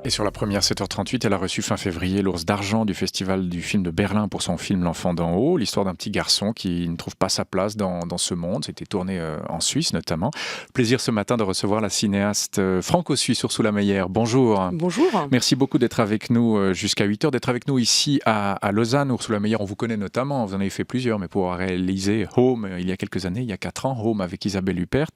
Et sur la première 7h38, elle a reçu fin février l'Ours d'Argent du Festival du film de Berlin pour son film L'Enfant d'en haut, l'histoire d'un petit garçon qui ne trouve pas sa place dans ce monde. C'était tourné en Suisse notamment. Plaisir ce matin de recevoir la cinéaste franco-suisse Ursula Meyer. Bonjour. Bonjour. Merci beaucoup d'être avec nous jusqu'à 8h, d'être avec nous ici à Lausanne. Ursula Meyer, on vous connaît notamment, vous en avez fait plusieurs, mais pour avoir réalisé Home il y a quelques années, il y a 4 ans, Home avec Isabelle Huppert.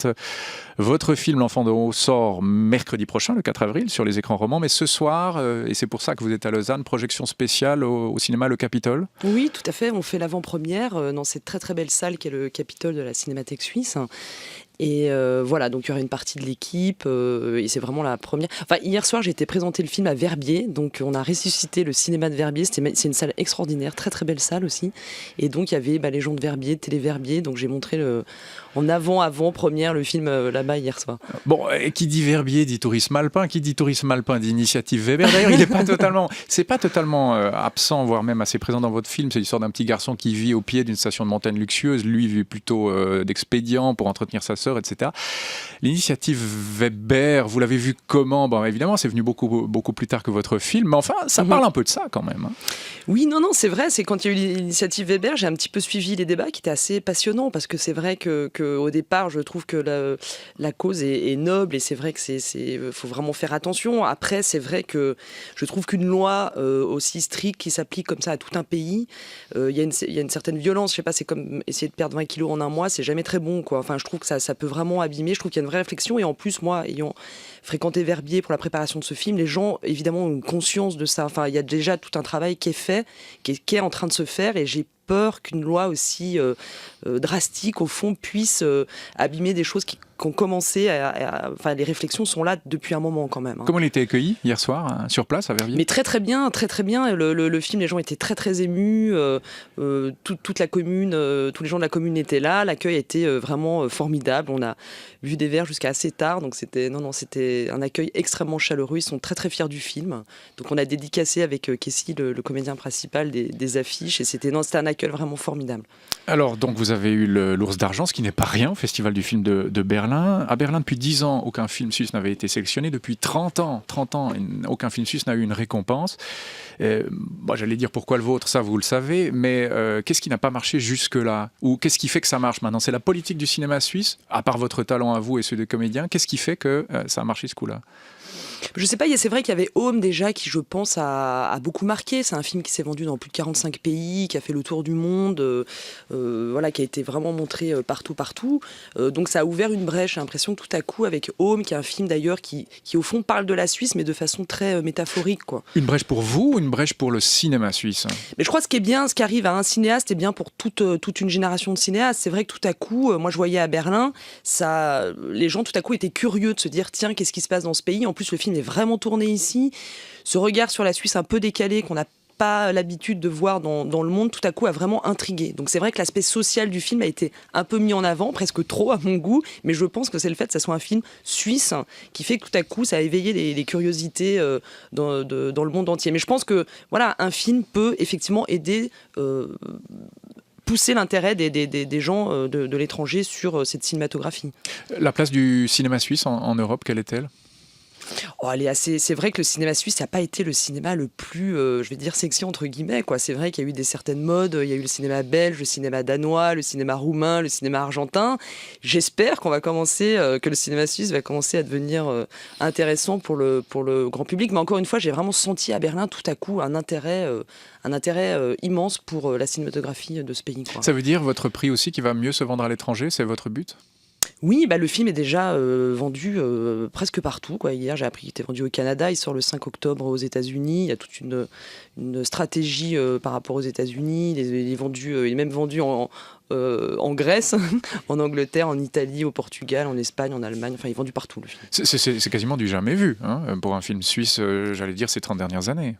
Votre film L'Enfant d'en haut sort mercredi prochain, le 4 avril, sur les écrans romans, mais ce soir, et c'est pour ça que vous êtes à Lausanne, projection spéciale au cinéma Le Capitole. Oui, tout à fait, on fait l'avant-première dans cette très très belle salle qui est le Capitole de la Cinémathèque suisse. Et voilà, donc il y aura une partie de l'équipe et c'est vraiment la première. Enfin, hier soir, j'ai été présenter le film à Verbier, donc on a ressuscité le cinéma de Verbier. C'est une salle extraordinaire, très très belle salle aussi. Et donc il y avait les gens de Verbier, de Télé Verbier, donc j'ai montré en avant-première le film là-bas hier soir. Bon, et qui dit Verbier dit Tourisme Alpin, qui dit Tourisme Alpin dit Initiative Weber. D'ailleurs, il n'est pas totalement absent, voire même assez présent dans votre film. C'est l'histoire d'un petit garçon qui vit au pied d'une station de montagne luxueuse. Lui vit plutôt d'expédients pour entretenir sa sœur, etc. L'initiative Weber, vous l'avez vu comment? Bon, évidemment, c'est venu beaucoup plus tard que votre film, mais enfin, ça parle un peu de ça quand même. Hein. Oui, non, c'est vrai. C'est quand il y a eu l'initiative Weber, j'ai un petit peu suivi les débats qui étaient assez passionnants parce que c'est vrai que au départ, je trouve que la cause est noble et c'est vrai que faut vraiment faire attention. Après, c'est vrai que je trouve qu'une loi aussi stricte qui s'applique comme ça à tout un pays, il y a une certaine violence. Je sais pas, c'est comme essayer de perdre 20 kilos en un mois, c'est jamais très bon, quoi. Enfin, je trouve que ça peut vraiment abîmer. Je trouve qu'il y a une vraie réflexion et en plus, moi, ayant fréquenté Verbier pour la préparation de ce film, les gens, évidemment, ont une conscience de ça. Enfin, il y a déjà tout un travail qui est fait, qui est en train de se faire et j'ai peur qu'une loi aussi drastique, au fond, puisse abîmer des choses qui ont commencé enfin, les réflexions sont là depuis un moment quand même. Hein. Comment il était accueilli hier soir, hein, sur place à Verbier? Mais très très bien, très très bien. Le film, les gens étaient très très émus. Toute la commune, tous les gens de la commune étaient là. L'accueil était vraiment formidable. On a vu des verres jusqu'à assez tard, donc c'était un accueil extrêmement chaleureux. Ils sont très très fiers du film. Donc on a dédicacé avec Kessie, le comédien principal, des affiches et c'était un accueil vraiment formidable. Alors donc vous avez eu l'Ours d'Argent, ce qui n'est pas rien au Festival du film de Berlin. À Berlin, depuis 10 ans, aucun film suisse n'avait été sélectionné. Depuis 30 ans, aucun film suisse n'a eu une récompense. J'allais dire pourquoi le vôtre, ça vous le savez, mais qu'est-ce qui n'a pas marché jusque-là? Ou qu'est-ce qui fait que ça marche maintenant? C'est la politique du cinéma suisse, à part votre talent à vous et ceux des comédiens. Qu'est-ce qui fait que ça a marché ce coup-là? Je sais pas, c'est vrai qu'il y avait Home déjà qui, je pense, a beaucoup marqué. C'est un film qui s'est vendu dans plus de 45 pays, qui a fait le tour du monde, qui a été vraiment montré partout. Donc ça a ouvert une brèche, j'ai l'impression, tout à coup, avec Home, qui est un film d'ailleurs qui au fond parle de la Suisse, mais de façon très métaphorique, quoi. Une brèche pour vous ou une brèche pour le cinéma suisse? Mais je crois que ce qui arrive à un cinéaste est bien pour toute une génération de cinéastes. C'est vrai que tout à coup, moi je voyais à Berlin, les gens tout à coup étaient curieux de se dire tiens, qu'est-ce qui se passe dans ce pays? En plus, le film est vraiment tourné ici. Ce regard sur la Suisse un peu décalé qu'on n'a pas l'habitude de voir dans le monde, tout à coup a vraiment intrigué. Donc c'est vrai que l'aspect social du film a été un peu mis en avant, presque trop à mon goût, mais je pense que c'est le fait que ça soit un film suisse qui fait que tout à coup ça a éveillé les curiosités dans le monde entier. Mais je pense que voilà, un film peut effectivement aider pousser l'intérêt des gens de l'étranger sur cette cinématographie. La place du cinéma suisse en Europe, quelle est-elle? C'est vrai que le cinéma suisse n'a pas été le cinéma le plus, je vais dire, sexy entre guillemets, quoi. C'est vrai qu'il y a eu certaines modes, il y a eu le cinéma belge, le cinéma danois, le cinéma roumain, le cinéma argentin. J'espère que le cinéma suisse va commencer à devenir intéressant pour le grand public. Mais encore une fois, j'ai vraiment senti à Berlin tout à coup un intérêt immense pour la cinématographie de ce pays, quoi. Ça veut dire votre prix aussi qui va mieux se vendre à l'étranger, c'est votre but? Oui, le film est déjà vendu presque partout, quoi. Hier, j'ai appris qu'il était vendu au Canada. Il sort le 5 octobre aux États-Unis. Il y a toute une stratégie par rapport aux États-Unis. Il est même vendu en Grèce, en Angleterre, en Italie, au Portugal, en Espagne, en Allemagne. Enfin, il est vendu partout, le film. C'est quasiment du jamais vu, hein, pour un film suisse, j'allais dire, ces 30 dernières années.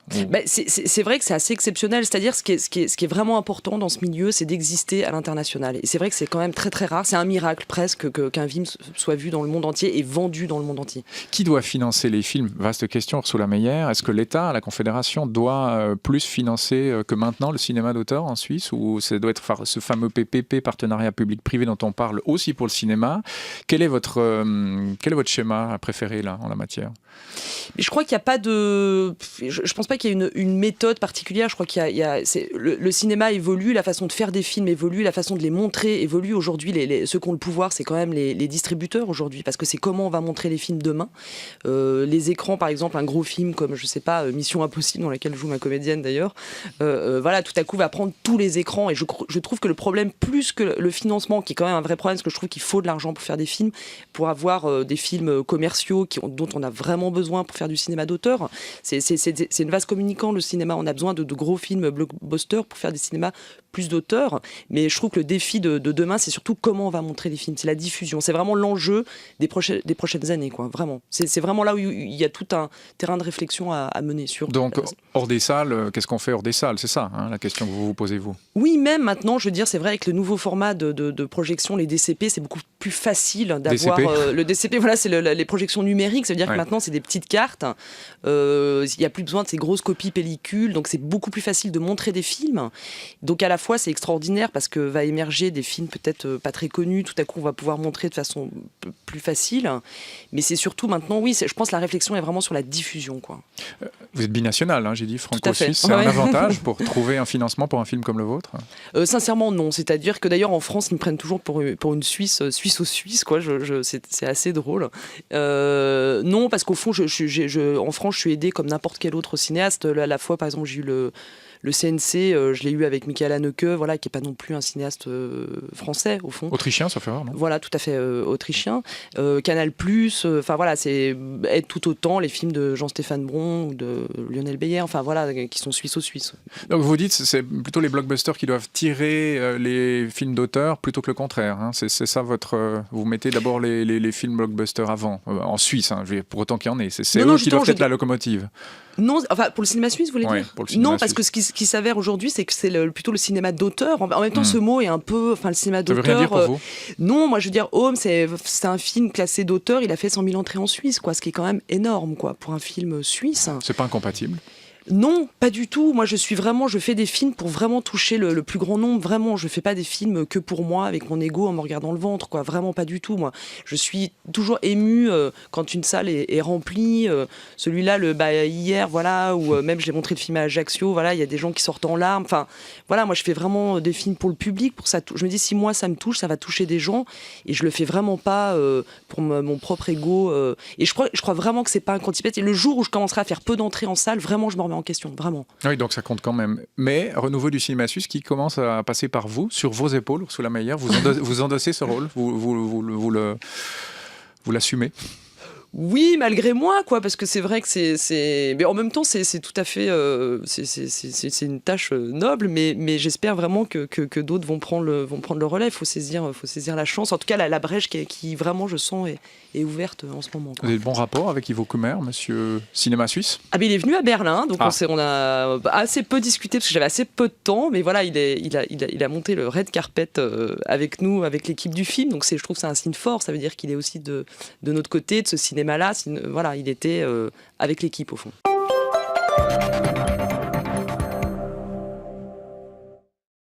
C'est vrai que c'est assez exceptionnel. C'est-à-dire, ce qui est vraiment important dans ce milieu, c'est d'exister à l'international. Et c'est vrai que c'est quand même très, très rare. C'est un miracle, presque, qu'un film soit vu dans le monde entier et vendu dans le monde entier. Qui doit financer les films? Vaste question, Ursula Meyer. Est-ce que l'État, la Confédération, doit plus financer que maintenant le cinéma d'auteur en Suisse? Ou ça doit être ce fameux PP PPP, partenariat public-privé dont on parle aussi pour le cinéma. Quel est votre schéma préféré là, en la matière ? Mais je crois qu'il n'y a pas de... Je pense pas qu'il y ait une méthode particulière. Je crois qu'il y a le cinéma évolue, la façon de faire des films évolue, la façon de les montrer évolue. Aujourd'hui, ceux qui ont le pouvoir, c'est quand même les distributeurs aujourd'hui, parce que c'est comment on va montrer les films demain. Les écrans, par exemple, un gros film comme, je sais pas, Mission Impossible, dans laquelle joue ma comédienne d'ailleurs, voilà, tout à coup va prendre tous les écrans. Et je trouve que le problème, plus que le financement, qui est quand même un vrai problème, parce que je trouve qu'il faut de l'argent pour faire des films, pour avoir des films commerciaux dont on a vraiment besoin pour faire du cinéma d'auteur. C'est une vase communicant, le cinéma. On a besoin de gros films blockbusters pour faire des cinémas plus d'auteurs. Mais je trouve que le défi de demain, c'est surtout comment on va montrer les films. C'est la diffusion. C'est vraiment l'enjeu des prochaines années, quoi. Vraiment. C'est vraiment là où il y a tout un terrain de réflexion à mener sur. Donc, hors des salles, qu'est-ce qu'on fait hors des salles ? C'est ça, hein, la question que vous vous posez, vous ? Oui, même maintenant, je veux dire, c'est vrai, avec le nouveau format de projection, les DCP, c'est beaucoup plus facile d'avoir le DCP. Voilà, c'est les projections numériques. Ça veut dire que maintenant, c'est des petites cartes. Il n'y a plus besoin de ces grosses copies pellicules. Donc, c'est beaucoup plus facile de montrer des films. Donc, à la fois, c'est extraordinaire parce que va émerger des films peut-être pas très connus. Tout à coup, on va pouvoir montrer de façon plus facile. Mais c'est surtout maintenant, oui, je pense que la réflexion est vraiment sur la diffusion, quoi. Vous êtes binational, hein, j'ai dit, franco-suisse. C'est un avantage pour trouver un financement pour un film comme le vôtre ? Sincèrement, non. C'est-à-dire que d'ailleurs, en France, ils me prennent toujours pour une Suisse aux Suisses, quoi. C'est assez drôle. Non, parce qu'au fond, en France, je suis aidé comme n'importe quel autre cinéaste. À la fois, par exemple, j'ai eu le CNC, je l'ai eu avec Michael Haneke, voilà, qui n'est pas non plus un cinéaste français, au fond. Autrichien, ça fait rare, non ? Voilà, tout à fait autrichien. Canal+, enfin voilà, c'est aide tout autant les films de Jean-Stéphane Bron ou de Lionel Beyer, enfin voilà, qui sont suisses. Donc vous dites, c'est plutôt les blockbusters qui doivent tirer les films d'auteur plutôt que le contraire, hein. C'est ça votre... vous mettez d'abord les films blockbusters avant, en Suisse, hein, pour autant qu'il y en ait. C'est eux qui doivent être la locomotive. Non, enfin pour le cinéma suisse, vous voulez dire ? Pour le cinéma non, parce suisse. que ce qui s'avère aujourd'hui, c'est que c'est plutôt le cinéma d'auteur. En même temps, ce mot est un peu, enfin le cinéma d'auteur. Ça veut rien dire pour vous ? Non, moi je veux dire, Home, c'est un film classé d'auteur. Il a fait 100 000 entrées en Suisse, quoi, ce qui est quand même énorme, quoi, pour un film suisse. C'est pas incompatible ? Non, pas du tout. Moi, je fais des films pour vraiment toucher le plus grand nombre. Vraiment, je fais pas des films que pour moi, avec mon ego, en me regardant le ventre, quoi. Vraiment pas du tout, moi. Je suis toujours émue quand une salle est remplie. Celui-là, hier, voilà, où même j'ai montré le film à Ajaccio, voilà, il y a des gens qui sortent en larmes. Enfin, voilà, moi, je fais vraiment des films pour le public, pour ça. Je me dis, si moi, ça me touche, ça va toucher des gens. Et je le fais vraiment pas pour mon propre ego. Et je crois vraiment que c'est pas un quantité. Et le jour où je commencerai à faire peu d'entrées en salle, vraiment, je me remets en question, vraiment. Oui, donc ça compte quand même. Mais renouveau du cinéma suisse qui commence à passer par vous, sur vos épaules, Ursula Meyer, vous endossez ce rôle, vous l'assumez. Oui, malgré moi, quoi, parce que c'est vrai que c'est... Mais en même temps, c'est tout à fait... c'est une tâche noble, mais j'espère vraiment que d'autres vont prendre le relais. Il faut saisir la chance. En tout cas, la brèche qui vraiment, je sens, est ouverte en ce moment, quoi. Vous avez de bons rapports avec Ivo Kummer, monsieur Cinéma Suisse ? Ah, mais il est venu à Berlin, donc on a assez peu discuté, parce que j'avais assez peu de temps, mais voilà, il a monté le red carpet avec nous, avec l'équipe du film, donc je trouve que c'est un signe fort. Ça veut dire qu'il est aussi de notre côté, de ce cinéma-là. Voilà, il était avec l'équipe, au fond.